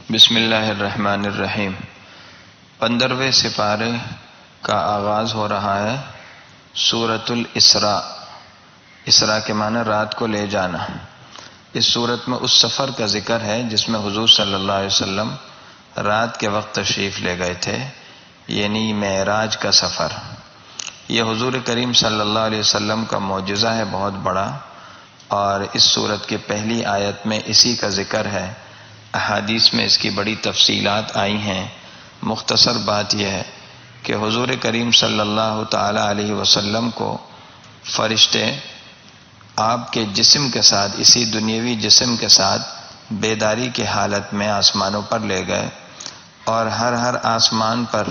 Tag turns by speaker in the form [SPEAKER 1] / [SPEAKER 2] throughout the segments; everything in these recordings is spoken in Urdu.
[SPEAKER 1] بسم اللہ الرحمن الرحیم۔ 15ویں سپارے کا آغاز ہو رہا ہے سورۃ الاسراء۔ اسراء کے معنی رات کو لے جانا۔ اس سورت میں اس سفر کا ذکر ہے جس میں حضور صلی اللہ علیہ وسلم رات کے وقت تشریف لے گئے تھے، یعنی معراج کا سفر۔ یہ حضور کریم صلی اللہ علیہ وسلم کا معجزہ ہے بہت بڑا، اور اس سورت کی پہلی آیت میں اسی کا ذکر ہے۔ احادیث میں اس کی بڑی تفصیلات آئی ہیں۔ مختصر بات یہ ہے کہ حضور کریم صلی اللہ تعالی علیہ وسلم کو فرشتے آپ کے جسم کے ساتھ، اسی دنیاوی جسم کے ساتھ بیداری کی حالت میں آسمانوں پر لے گئے، اور ہر آسمان پر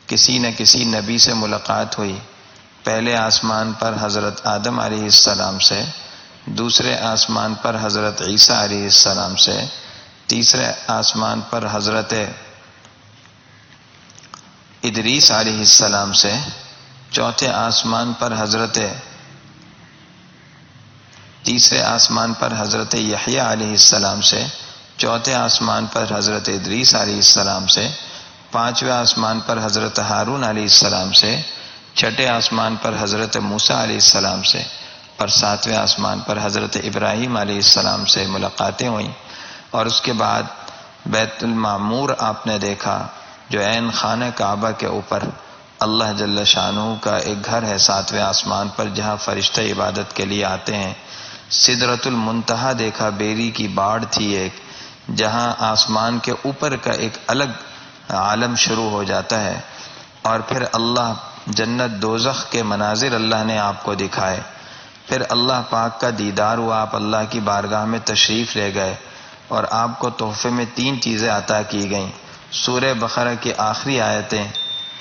[SPEAKER 1] کسی نہ کسی نبی سے ملاقات ہوئی۔ پہلے آسمان پر حضرت آدم علیہ السلام سے، دوسرے آسمان پر حضرت عیسیٰ علیہ السلام سے، تیسرے آسمان پر حضرت ادریس علیہ السلام سے، چوتھے آسمان پر تیسرے آسمان پر حضرت یحییٰ علیہ السلام سے، چوتھے آسمان پر حضرت ادریس علیہ السلام سے، پانچویں آسمان پر حضرت ہارون علیہ السلام سے، چھٹے آسمان پر حضرت موسیٰ علیہ السلام سے، اور ساتویں آسمان پر حضرت ابراہیم علیہ السلام سے ملاقاتیں ہوئیں۔ اور اس کے بعد بیت المعمور آپ نے دیکھا، جو عین خانہ کعبہ کے اوپر اللہ جل شانہ کا ایک گھر ہے 7ویں آسمان پر، جہاں فرشتے عبادت کے لیے آتے ہیں۔ سدرۃ المنتہا دیکھا، بیری کی باڑ تھی ایک، جہاں آسمان کے اوپر کا ایک الگ عالم شروع ہو جاتا ہے۔ اور پھر اللہ جنت دوزخ کے مناظر اللہ نے آپ کو دکھائے۔ پھر اللہ پاک کا دیدار ہوا، آپ اللہ کی بارگاہ میں تشریف لے گئے، اور آپ کو تحفے میں 3 چیزیں عطا کی گئیں۔ سورہ بقرہ کی آخری آیتیں،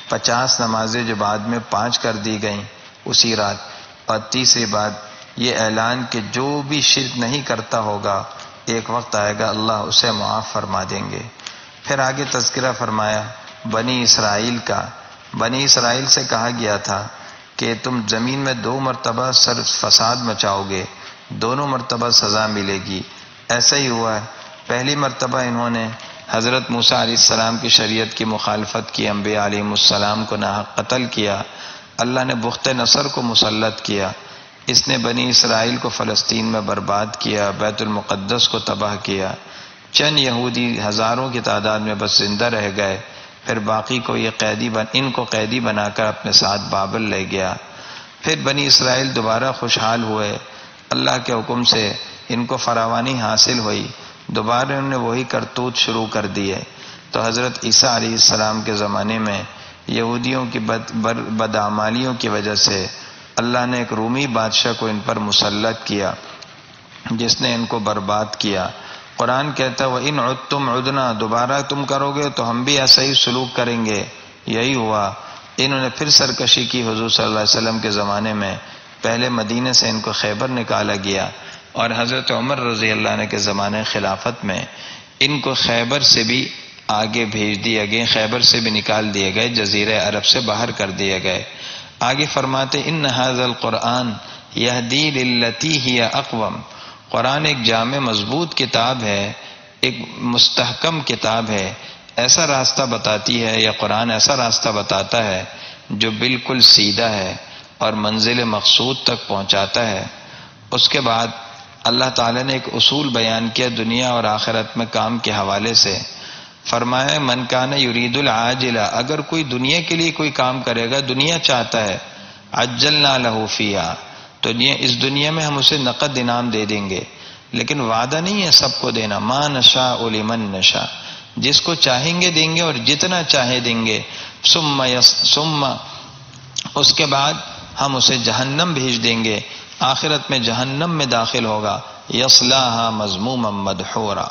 [SPEAKER 1] 50 نمازیں جو بعد میں 5 کر دی گئیں اسی رات، اور تیسری بات یہ اعلان کہ جو بھی شرک نہیں کرتا ہوگا ایک وقت آئے گا اللہ اسے معاف فرما دیں گے۔ پھر آگے تذکرہ فرمایا بنی اسرائیل کا۔ بنی اسرائیل سے کہا گیا تھا کہ تم زمین میں 2 مرتبہ فساد مچاؤ گے، دونوں مرتبہ سزا ملے گی۔ ایسا ہی ہوا ہے۔ پہلی مرتبہ انہوں نے حضرت موسیٰ علیہ السلام کی شریعت کی مخالفت کی، انبیاء علیہ السلام کو ناحق قتل کیا۔ اللہ نے بخت نصر کو مسلط کیا، اس نے بنی اسرائیل کو فلسطین میں برباد کیا، بیت المقدس کو تباہ کیا۔ چند یہودی ہزاروں کی تعداد میں بس زندہ رہ گئے، پھر باقی کو ان کو قیدی بنا کر اپنے ساتھ بابل لے گیا۔ پھر بنی اسرائیل دوبارہ خوشحال ہوئے، اللہ کے حکم سے ان کو فراوانی حاصل ہوئی، دوبارہ انہوں نے وہی کرتوت شروع کر دیے۔ تو حضرت عیسیٰ علیہ السلام کے زمانے میں یہودیوں کی بدعمالیوں کی وجہ سے اللہ نے ایک رومی بادشاہ کو ان پر مسلط کیا، جس نے ان کو برباد کیا۔ قرآن کہتا ہے وَإِنْ عُدْتُمْ عُدْنَا، دوبارہ تم کرو گے تو ہم بھی ایسا ہی سلوک کریں گے۔ یہی ہوا، انہوں نے پھر سرکشی کی حضور صلی اللہ علیہ وسلم کے زمانے میں۔ پہلے مدینے سے ان کو خیبر نکالا گیا، اور حضرت عمر رضی اللہ عنہ کے زمانے خلافت میں ان کو خیبر سے بھی آگے بھیج دیا گئے، خیبر سے بھی نکال دیے گئے، جزیرہ عرب سے باہر کر دیے گئے۔ آگے فرماتے ان ھذا القرآن یہدی للتی ہی اقوم، قرآن ایک جامع مضبوط کتاب ہے، ایک مستحکم کتاب ہے، ایسا راستہ بتاتی ہے، یا قرآن ایسا راستہ بتاتا ہے جو بالکل سیدھا ہے اور منزل مقصود تک پہنچاتا ہے۔ اس کے بعد اللہ تعالیٰ نے ایک اصول بیان کیا دنیا اور آخرت میں کام کے حوالے سے۔ فرمایا من کان یرید العاجلہ، اگر کوئی دنیا کے لیے کوئی کام کرے گا، دنیا چاہتا ہے، عجلنا لہ فیہا، تو اس دنیا میں ہم اسے نقد انعام دے دیں گے، لیکن وعدہ نہیں ہے سب کو دینا۔ ما نشاء لمن نشاء، جس کو چاہیں گے دیں گے اور جتنا چاہے دیں گے۔ ثم اس کے بعد ہم اسے جہنم بھیج دیں گے، آخرت میں جہنم میں داخل ہوگا، یصلاھا مذموما مدحورا،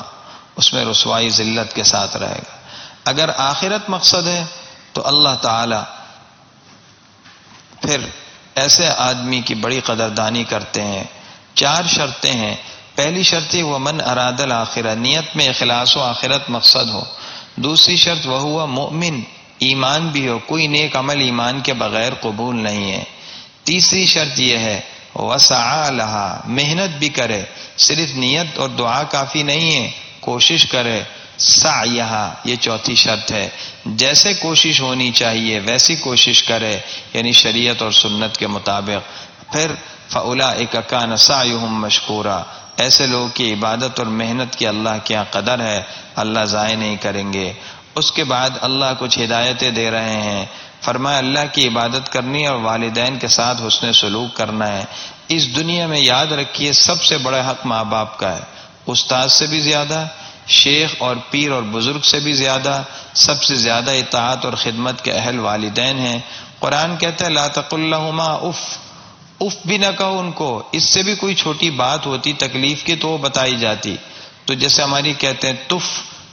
[SPEAKER 1] اس میں رسوائی ذلت کے ساتھ رہے گا۔ اگر آخرت مقصد ہے تو اللہ تعالی پھر ایسے آدمی کی بڑی قدردانی کرتے ہیں۔ 4 شرطیں ہیں۔ پہلی شرط ومن اراد الآخرہ، نیت میں اخلاص و آخرت مقصد ہو۔ دوسری شرط وہو مؤمن، ایمان بھی ہو، کوئی نیک عمل ایمان کے بغیر قبول نہیں ہے۔ تیسری شرط یہ ہے وسعی لہا، محنت بھی کرے، صرف نیت اور دعا کافی نہیں ہے، کوشش کرے، سعیہا، یہ چوتھی شرط ہے، جیسے کوشش ہونی چاہیے ویسی کوشش کرے، یعنی شریعت اور سنت کے مطابق۔ پھر فَأُولَٰئِکَ كَانَ سَعْيُهُم مَّشْكُورًا، ایسے لوگوں کی عبادت اور محنت کی اللہ کے یہاں قدر ہے، اللہ ضائع نہیں کریں گے۔ اس کے بعد اللہ کچھ ہدایتیں دے رہے ہیں، فرمایا اللہ کی عبادت کرنی ہے اور والدین کے ساتھ حسن سلوک کرنا ہے۔ اس دنیا میں یاد رکھیے سب سے بڑا حق ماں باپ کا ہے، استاد سے بھی زیادہ، شیخ اور پیر اور بزرگ سے بھی زیادہ، سب سے زیادہ اطاعت اور خدمت کے اہل والدین ہیں۔ قرآن کہتا ہے لا تقل لہما اف، اف بھی نہ کہو ان کو، اس سے بھی کوئی چھوٹی بات ہوتی تکلیف کی تو وہ بتائی جاتی، تو جیسے ہماری کہتے ہیں تف،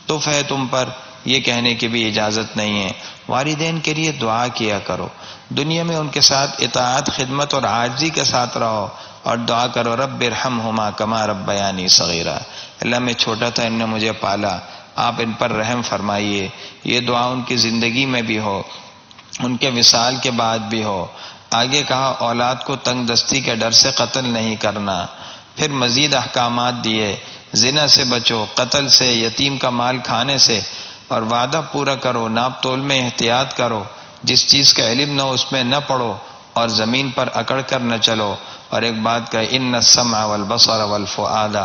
[SPEAKER 1] تف ہے تم پر، یہ کہنے کی بھی اجازت نہیں ہے۔ والدین کے لیے دعا کیا کرو، دنیا میں ان کے ساتھ اطاعت، خدمت اور عاجزی کے ساتھ رہو، اور دعا کرو رب ارحمہما کما ربیانی صغیرا، اللہ میں چھوٹا تھا ان نے مجھے پالا، آپ ان پر رحم فرمائیے۔ یہ دعا ان کی زندگی میں بھی ہو، ان کے وصال کے بعد بھی ہو۔ آگے کہا اولاد کو تنگ دستی کے ڈر سے قتل نہیں کرنا۔ پھر مزید احکامات دیے، زنا سے بچو، قتل سے، یتیم کا مال کھانے سے، اور وعدہ پورا کرو، ناپ تول میں احتیاط کرو، جس چیز کا علم نہ ہو اس میں نہ پڑو، اور زمین پر اکڑ کر نہ چلو۔ اور ایک بات کہ ان السمع والبصر والفؤاد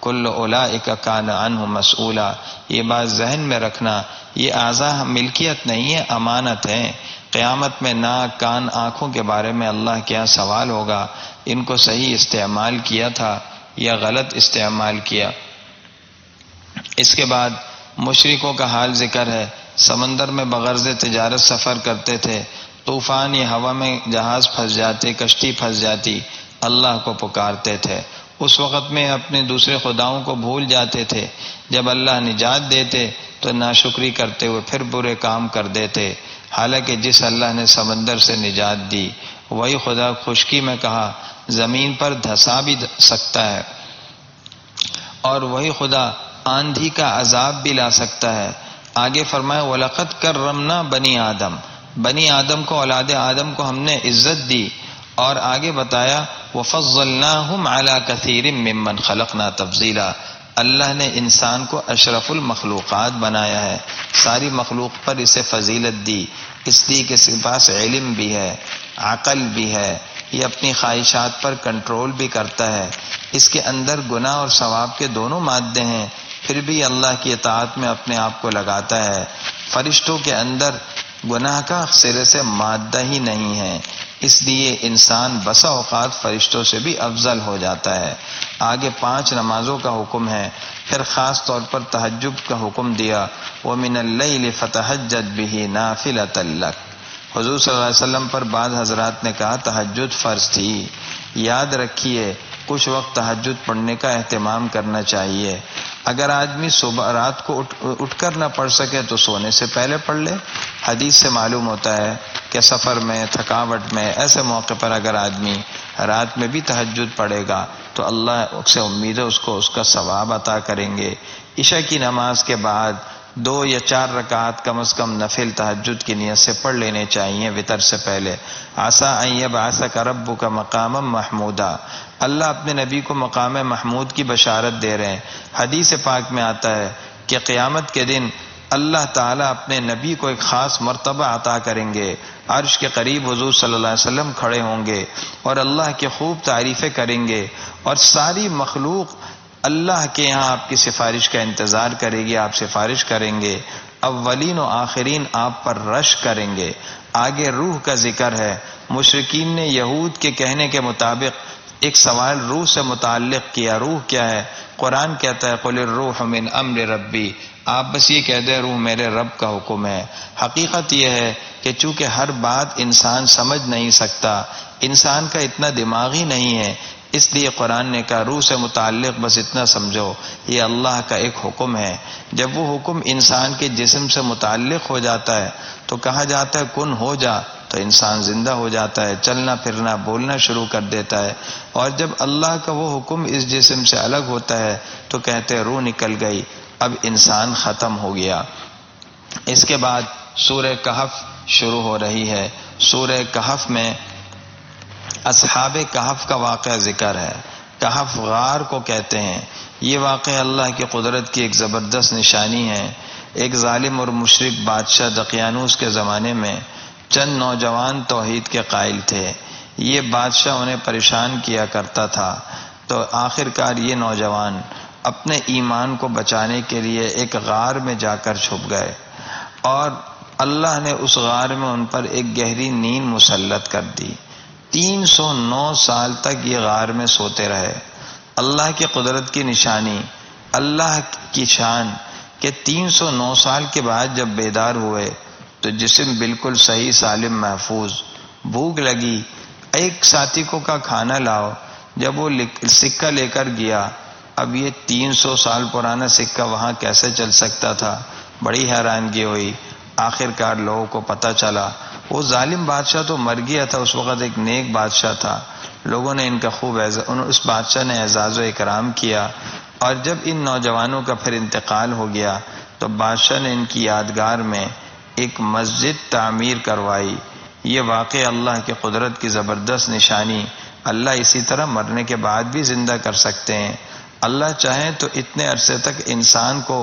[SPEAKER 1] کل اولئک کان عنہ مسئولا، یہ بات ذہن میں رکھنا، یہ اعضاء ملکیت نہیں ہے، امانت ہے۔ قیامت میں ناک، کان، آنکھوں کے بارے میں اللہ کے یہاں سوال ہوگا، ان کو صحیح استعمال کیا تھا یا غلط استعمال کیا۔ اس کے بعد مشرکوں کا حال ذکر ہے، سمندر میں بغرض تجارت سفر کرتے تھے، طوفان یا ہوا میں جہاز پھنس جاتے، کشتی پھنس جاتی، اللہ کو پکارتے تھے۔ اس وقت میں اپنے دوسرے خداؤں کو بھول جاتے تھے، جب اللہ نجات دیتے تو ناشکری کرتے ہوئے پھر برے کام کر دیتے، حالانکہ جس اللہ نے سمندر سے نجات دی وہی خدا خشکی میں کہا زمین پر دھسا بھی سکتا ہے، اور وہی خدا آندھی کا عذاب بھی لا سکتا ہے۔ آگے فرمایا وَلَقَدْ كَرَّمْنَا بَنِي آدم، بنی آدم کو، اولاد آدم کو ہم نے عزت دی، اور آگے بتایا وَفَضَّلْنَاهُمْ عَلَى كَثِيرٍ مِّمَّنْ خَلَقْنَا تَفْضِيلًا، اللہ نے انسان کو اشرف المخلوقات بنایا ہے، ساری مخلوق پر اسے فضیلت دی، اس لیے کہ اس کے پاس علم بھی ہے، عقل بھی ہے، یہ اپنی خواہشات پر کنٹرول بھی کرتا ہے، اس کے اندر گناہ اور ثواب کے دونوں مادے ہیں، پھر بھی اللہ کی اطاعت میں اپنے آپ کو لگاتا ہے۔ فرشتوں کے اندر گناہ کا سرے سے مادہ ہی نہیں ہے، اس لیے انسان بسا اوقات فرشتوں سے بھی افضل ہو جاتا ہے۔ آگے 5 نمازوں کا حکم ہے، پھر خاص طور پر تہجد کا حکم دیا، وَمِنَ اللَّيْلِ فَتَہَجَّدْ بِهِ نَافِلَةً لَكَ۔ حضور صلی اللہ علیہ وسلم پر بعض حضرات نے کہا تہجد فرض تھی، یاد رکھیے کچھ وقت تہجد پڑھنے کا اہتمام کرنا چاہیے۔ اگر آدمی صبح رات کو اٹھ کر نہ پڑھ سکے تو سونے سے پہلے پڑھ لے، حدیث سے معلوم ہوتا ہے کہ سفر میں، تھکاوٹ میں، ایسے موقع پر اگر آدمی رات میں بھی تہجد پڑھے گا تو اللہ سے امید ہے اس کو اس کا ثواب عطا کریں گے۔ عشاء کی نماز کے بعد 2 یا 4 رکعات کم از کم نفل تہجد کی نیت سے پڑھ لینے چاہیے وتر سے پہلے۔ عسیٰ ان یبعثک ربک مقاما محمودا، اللہ اپنے نبی کو مقام محمود کی بشارت دے رہے ہیں۔ حدیث پاک میں آتا ہے کہ قیامت کے دن اللہ تعالیٰ اپنے نبی کو ایک خاص مرتبہ عطا کریں گے، عرش کے قریب حضور صلی اللہ علیہ وسلم کھڑے ہوں گے اور اللہ کی خوب تعریفیں کریں گے، اور ساری مخلوق اللہ کے یہاں آپ کی سفارش کا انتظار کرے گی، آپ سفارش کریں گے، اولین و آخرین آپ پر رش کریں گے۔ آگے روح کا ذکر ہے، مشرکین نے یہود کے کہنے کے مطابق ایک سوال روح سے متعلق کیا، روح کیا ہے؟ قرآن کہتا ہے قُلِ الرُّوحُ مِنْ أَمْرِ رَبِّي، آپ بس یہ کہہ دیں روح میرے رب کا حکم ہے۔ حقیقت یہ ہے کہ چونکہ ہر بات انسان سمجھ نہیں سکتا، انسان کا اتنا دماغ ہی نہیں ہے، اس لیے قرآن نے کہا روح سے متعلق بس اتنا سمجھو یہ اللہ کا ایک حکم ہے۔ جب وہ حکم انسان کے جسم سے متعلق ہو جاتا ہے تو کہا جاتا ہے کن ہو جا، تو انسان زندہ ہو جاتا ہے، چلنا پھرنا بولنا شروع کر دیتا ہے، اور جب اللہ کا وہ حکم اس جسم سے الگ ہوتا ہے تو کہتے ہیں روح نکل گئی، اب انسان ختم ہو گیا۔ اس کے بعد سورہ کہف شروع ہو رہی ہے۔ سورہ کہف میں اصحاب کہف کا واقعہ ذکر ہے۔ کہف غار کو کہتے ہیں، یہ واقعہ اللہ کی قدرت کی ایک زبردست نشانی ہے۔ ایک ظالم اور مشرک بادشاہ دقیانوس کے زمانے میں چند نوجوان توحید کے قائل تھے۔ یہ بادشاہ انہیں پریشان کیا کرتا تھا، تو آخر کار یہ نوجوان اپنے ایمان کو بچانے کے لیے ایک غار میں جا کر چھپ گئے، اور اللہ نے اس غار میں ان پر ایک گہری نیند مسلط کر دی۔ 309 سال تک یہ غار میں سوتے رہے۔ اللہ کی قدرت کی نشانی، اللہ کی شان کہ 309 سال کے بعد جب بیدار ہوئے تو جسم بالکل صحیح سالم محفوظ۔ بھوک لگی، ایک ساتھی کو کہا کھانا لاؤ، جب وہ سکہ لے کر گیا، اب یہ 300 سال پرانا سکہ وہاں کیسے چل سکتا تھا؟ بڑی حیرانگی ہوئی۔ آخر کار لوگوں کو پتہ چلا وہ ظالم بادشاہ تو مر گیا تھا، اس وقت ایک نیک بادشاہ تھا۔ لوگوں نے ان کا خوب اس بادشاہ نے اعزاز و اکرام کیا، اور جب ان نوجوانوں کا پھر انتقال ہو گیا تو بادشاہ نے ان کی یادگار میں ایک مسجد تعمیر کروائی۔ یہ واقعہ اللہ کی قدرت کی زبردست نشانی۔ اللہ اسی طرح مرنے کے بعد بھی زندہ کر سکتے ہیں۔ اللہ چاہیں تو اتنے عرصے تک انسان کو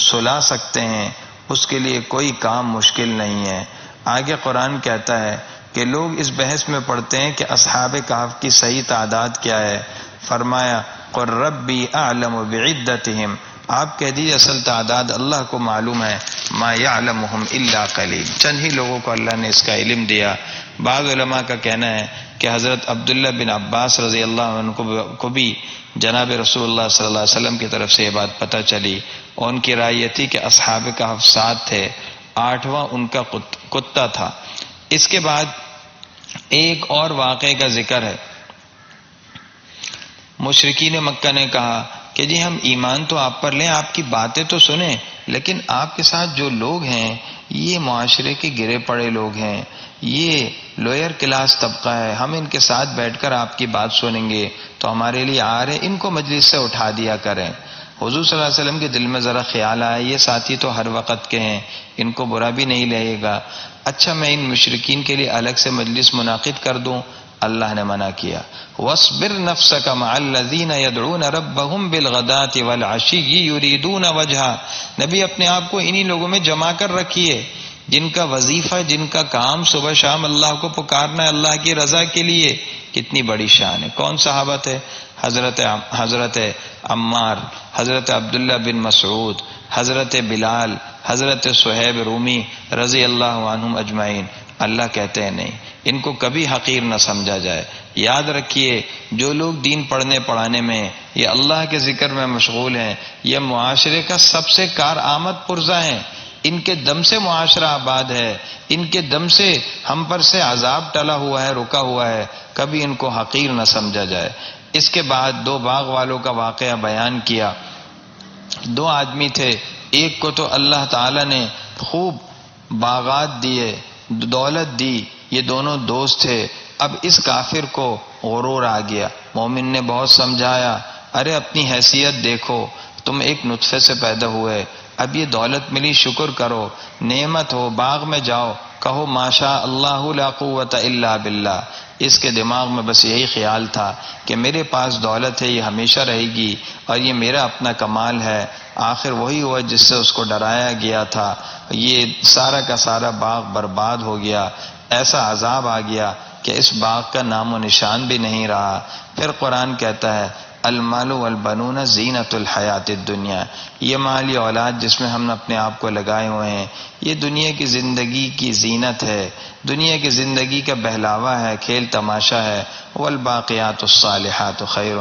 [SPEAKER 1] سلا سکتے ہیں، اس کے لیے کوئی کام مشکل نہیں ہے۔ آگے قرآن کہتا ہے کہ لوگ اس بحث میں پڑھتے ہیں کہ اصحاب کہف کی صحیح تعداد کیا ہے۔ فرمایا قل ربی اعلم بعدتہم، آپ کہہ دیجیے اصل تعداد اللہ کو معلوم ہے، ما یعلمہم الا قلیل، چند ہی لوگوں کو اللہ نے اس کا علم دیا۔ بعض علماء کا کہنا ہے کہ حضرت عبداللہ بن عباس رضی اللہ عنہ کو بھی جناب رسول اللہ صلی اللہ علیہ وسلم کی طرف سے یہ بات پتہ چلی، اور ان کی رائے یہ تھی کہ اصحاب کہف 7 تھے، 8واں ان کا کتا تھا۔ اس کے بعد ایک اور واقعے کا ذکر ہے۔ مشرکین مکہ نے کہا کہ جی ہم ایمان تو آپ پر لیں، آپ کی باتیں تو سنیں، لیکن آپ کے ساتھ جو لوگ ہیں یہ معاشرے کے گرے پڑے لوگ ہیں، یہ لوئر کلاس طبقہ ہے، ہم ان کے ساتھ بیٹھ کر آپ کی بات سنیں گے تو ہمارے لیے عار ہے، ان کو مجلس سے اٹھا دیا کریں۔ حضور صلی اللہ علیہ وسلم کے دل میں ذرا خیال آیا یہ ساتھی تو ہر وقت کے ہیں، ان کو برا بھی نہیں لگے گا، اچھا میں ان مشرکین کے لیے الگ سے مجلس منعقد کر دوں۔ اللہ نے منع کیا، وَاصْبِرْ نَفْسَكَ مَعَ الَّذِينَ يَدْعُونَ رَبَّهُمْ بِالْغَدَاةِ وَالْعَشِيِّ يُرِيدُونَ وَجْهَهُ، نبی اپنے آپ کو انہی لوگوں میں جمع کر رکھیے جن کا وظیفہ، جن کا کام صبح شام اللہ کو پکارنا ہے اللہ کی رضا کے لیے۔ کتنی بڑی شان ہے۔ کون صحابہ تھے؟ حضرت عمار، حضرت عبداللہ بن مسعود، حضرت بلال، حضرت صہیب رومی رضی اللہ عنہم اجمعین۔ اللہ کہتے ہیں نہیں، ان کو کبھی حقیر نہ سمجھا جائے۔ یاد رکھیے جو لوگ دین پڑھنے پڑھانے میں یہ اللہ کے ذکر میں مشغول ہیں، یہ معاشرے کا سب سے کارآمد پرزہ ہیں، ان کے دم سے معاشرہ آباد ہے، ان کے دم سے ہم پر سے عذاب ٹلا ہوا ہے، رکا ہوا ہے، کبھی ان کو حقیر نہ سمجھا جائے۔ اس کے بعد 2 باغ والوں کا واقعہ بیان کیا۔ 2 آدمی تھے، ایک کو تو اللہ تعالی نے خوب باغات دیے، دولت دی، یہ دونوں دوست تھے۔ اب اس کافر کو غرور آ گیا، مومن نے بہت سمجھایا، ارے اپنی حیثیت دیکھو، تم ایک نطفے سے پیدا ہوئے، اب یہ دولت ملی شکر کرو، نعمت ہو، باغ میں جاؤ، کہو ماشاء اللہ لا قوت الا باللہ۔ اس کے دماغ میں بس یہی خیال تھا کہ میرے پاس دولت ہے، یہ ہمیشہ رہے گی، اور یہ میرا اپنا کمال ہے۔ آخر وہی ہوا جس سے اس کو ڈرایا گیا تھا، یہ سارا کا سارا باغ برباد ہو گیا، ایسا عذاب آ گیا کہ اس باغ کا نام و نشان بھی نہیں رہا۔ پھر قرآن کہتا ہے المال والبنون زینت الحیات الدنیا، یہ مال، یہ اولاد جس میں ہم اپنے آپ کو لگائے ہوئے ہیں، یہ دنیا کی زندگی کی زینت ہے، دنیا کی زندگی کا بہلاوا ہے، کھیل تماشا ہے۔ والباقیات الصالحات خیر،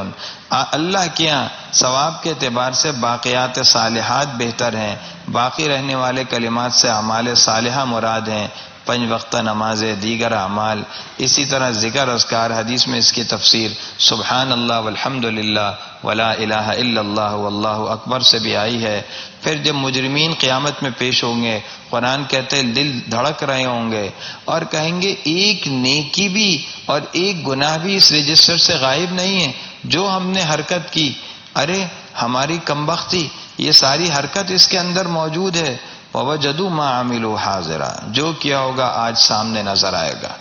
[SPEAKER 1] اللہ کے یہاں ثواب کے اعتبار سے باقیات صالحات بہتر ہیں، باقی رہنے والے کلمات سے اعمال صالحہ مراد ہیں، 5 وقتہ نمازیں، دیگر اعمال۔ اسی طرح ذکر اذکار، حدیث میں اس کی تفسیر سبحان اللہ والحمد للہ ولا الہ الا اللہ واللہ اکبر سے بھی آئی ہے۔ پھر جب مجرمین قیامت میں پیش ہوں گے، قرآن کہتے ہیں دل دھڑک رہے ہوں گے اور کہیں گے ایک نیکی بھی اور ایک گناہ بھی اس رجسٹر سے غائب نہیں ہے جو ہم نے حرکت کی، ارے ہماری کمبختی، یہ ساری حرکت اس کے اندر موجود ہے۔ وَوَجَدُوا مَا عَمِلُوا حَاضِرًا، جو کیا ہوگا آج سامنے نظر آئے گا۔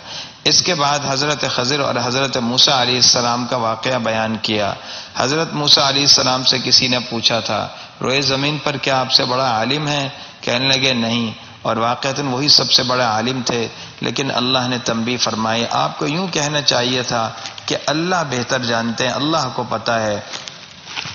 [SPEAKER 1] اس کے بعد حضرت خضر اور حضرت موسیٰ علیہ السلام کا واقعہ بیان کیا۔ حضرت موسیٰ علیہ السلام سے کسی نے پوچھا تھا روئے زمین پر کیا آپ سے بڑا عالم ہے؟ کہنے لگے نہیں، اور واقعتاً وہی سب سے بڑے عالم تھے، لیکن اللہ نے تنبیہ فرمائی آپ کو یوں کہنا چاہیے تھا کہ اللہ بہتر جانتے ہیں، اللہ کو پتہ ہے۔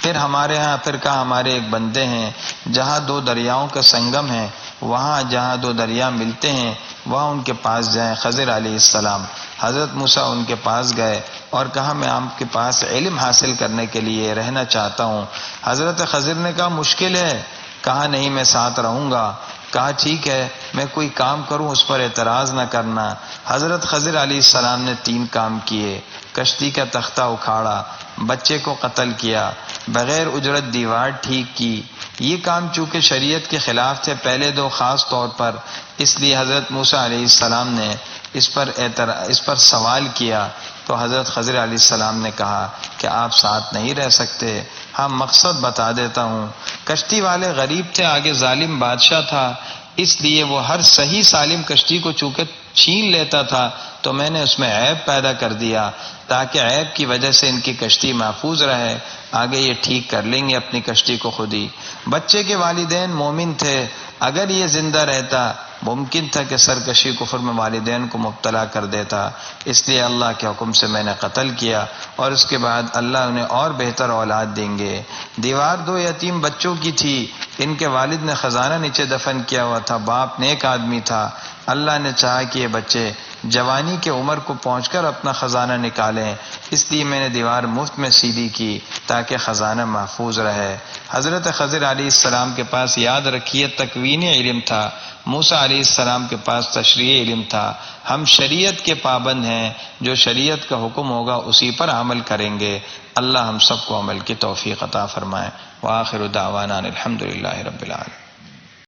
[SPEAKER 1] پھر ہمارے ہاں پھر کہا ہمارے ایک بندے ہیں جہاں دو دریاؤں کا سنگم ہے، وہاں جہاں دو دریا ملتے ہیں وہاں ان کے پاس جائیں۔ خضر علیہ السلام حضرت موسیٰ ان کے پاس گئے اور کہا میں آپ کے پاس علم حاصل کرنے کے لیے رہنا چاہتا ہوں۔ حضرت خضر نے کہا مشکل ہے، کہا نہیں میں ساتھ رہوں گا، کہا ٹھیک ہے میں کوئی کام کروں اس پر اعتراض نہ کرنا۔ حضرت خضر علیہ السلام نے 3 کام کیے، کشتی کا تختہ اکھاڑا، بچے کو قتل کیا، بغیر اجرت دیوار ٹھیک کی۔ یہ کام چونکہ شریعت کے خلاف تھے پہلے 2 خاص طور پر، اس لیے حضرت موسیٰ علیہ السلام نے اس پر سوال کیا تو حضرت خضر علیہ السلام نے کہا کہ آپ ساتھ نہیں رہ سکتے، ہاں مقصد بتا دیتا ہوں۔ کشتی والے غریب تھے، آگے ظالم بادشاہ تھا، اس لیے وہ ہر صحیح سالم کشتی کو چونکہ چھین لیتا تھا تو میں نے اس میں عیب پیدا کر دیا تاکہ عیب کی وجہ سے ان کی کشتی محفوظ رہے، آگے یہ ٹھیک کر لیں گے اپنی کشتی کو خود ہی۔ بچے کے والدین مومن تھے، اگر یہ زندہ رہتا ممکن تھا کہ سرکشی کفر میں والدین کو مبتلا کر دیتا، اس لیے اللہ کے حکم سے میں نے قتل کیا، اور اس کے بعد اللہ انہیں اور بہتر اولاد دیں گے۔ دیوار 2 یتیم بچوں کی تھی، ان کے والد نے خزانہ نیچے دفن کیا ہوا تھا، باپ نیک آدمی تھا، اللہ نے چاہا کہ یہ بچے جوانی کے عمر کو پہنچ کر اپنا خزانہ نکالیں، اس لیے میں نے دیوار مفت میں سیدھی کی تاکہ خزانہ محفوظ رہے۔ حضرت خضر علیہ السلام کے پاس یاد رکھیے تکوینی علم تھا، موسیٰ علیہ السلام کے پاس تشریعی علم تھا۔ ہم شریعت کے پابند ہیں، جو شریعت کا حکم ہوگا اسی پر عمل کریں گے۔ اللہ ہم سب کو عمل کی توفیق عطا فرمائے۔ وآخر دعوانا الحمدللہ رب العالمین۔